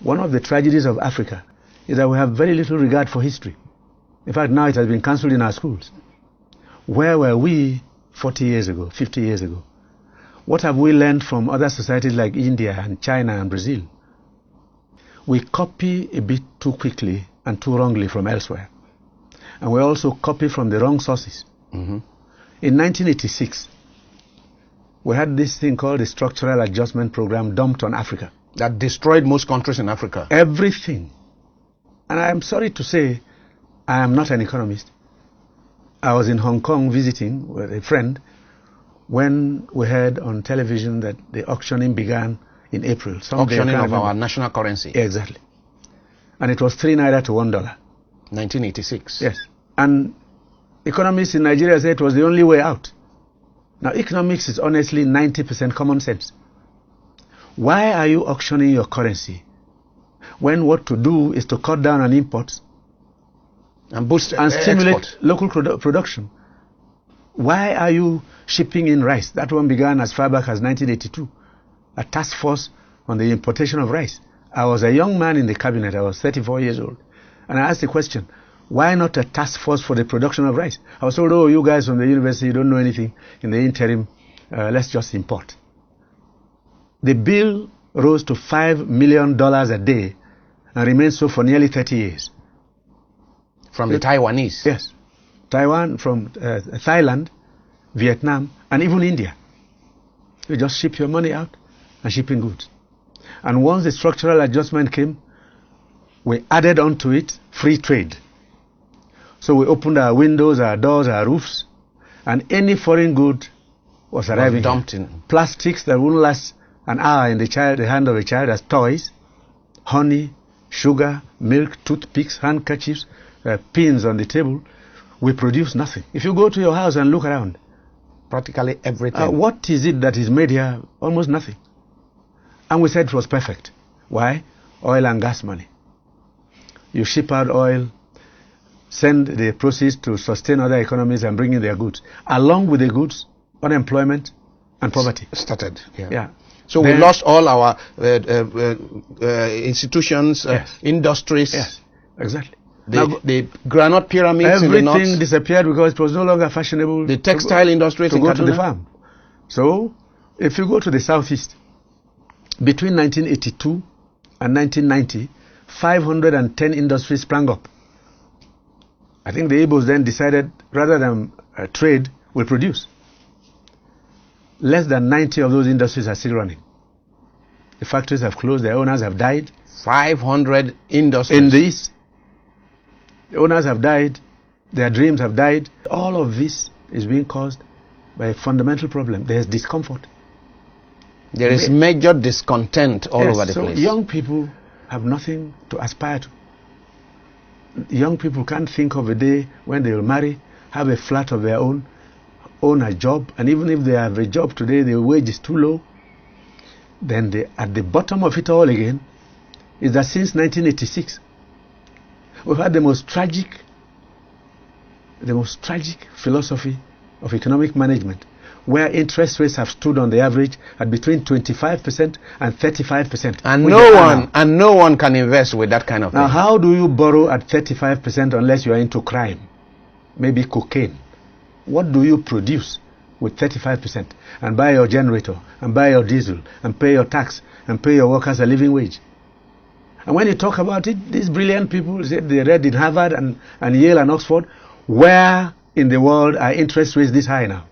One of the tragedies of Africa is that we have very little regard for history. In fact, now it has been cancelled in our schools. Where were we 40 years ago, 50 years ago? What have we learned from other societies like India and China and Brazil? We copy a bit too quickly and too wrongly from elsewhere. And we also copy from the wrong sources. Mm-hmm. In 1986, we had this thing called the Structural Adjustment Program dumped on Africa. That destroyed most countries in Africa. Everything. And I am sorry to say, I am not an economist. I was in Hong Kong visiting with a friend when we heard on television that the auctioning began in April. Auctioning of our national currency. Exactly. And it was 3 naira to $1. 1986. Yes. And economists in Nigeria said it was the only way out. Now, economics is honestly 90% common sense. Why are you auctioning your currency when what to do is to cut down on imports and boost and stimulate export. Local production? Why are you shipping in rice? That one began as far back as 1982, a task force on the importation of rice. I was a young man in the cabinet. I was 34 years old. And I asked the question, why not a task force for the production of rice? I was told, oh, you guys from the university, you don't know anything. In the interim, let's just import. The bill rose to $5 million a day and remained so for nearly 30 years. From the Taiwanese? Yes. Taiwan, from Thailand, Vietnam, and even India. You just ship your money out and ship in goods. And once the structural adjustment came, we added onto it free trade. So we opened our windows, our doors, our roofs, and any foreign good was arriving. Dumped in. Plastics that wouldn't last an hour in the hand of a child as toys, honey, sugar, milk, toothpicks, handkerchiefs, pins on the table. We produce nothing. If you go to your house and look around, practically everything. What is it that is made here? Almost nothing. And we said it was perfect. Why? Oil and gas money. You ship out oil, send the proceeds to sustain other economies and bring in their goods. Along with the goods, unemployment and poverty Started. Yeah. So then we lost all our institutions, yes. Industries. Yes, exactly. The granite pyramids in the north. Everything disappeared because it was no longer fashionable. The textile industries to in go Kaduna. To the farm. So, if you go to the southeast, between 1982 and 1990, 510 industries sprang up. I think the Igbos then decided, rather than trade, we'll produce. Less than 90 of those industries are still running. The factories have closed, their owners have died. 500 industries. In the east. The owners have died, their dreams have died. All of this is being caused by a fundamental problem. There's discomfort. There is major discontent all over the place. So young people have nothing to aspire to. Young people can't think of a day when they will marry, have a flat of their own, own a job, and even if they have a job today, the wage is too low. Then at the bottom of it all again is that since 1986, we've had the most tragic philosophy of economic management, where interest rates have stood on the average at between 25% and 35%. And no one can invest with that kind of thing. Now, how do you borrow at 35% unless you are into crime? Maybe cocaine. What do you produce with 35%? And buy your generator, and buy your diesel, and pay your tax, and pay your workers a living wage. And when you talk about it, these brilliant people said they read in Harvard and Yale and Oxford. Where in the world are interest rates this high now?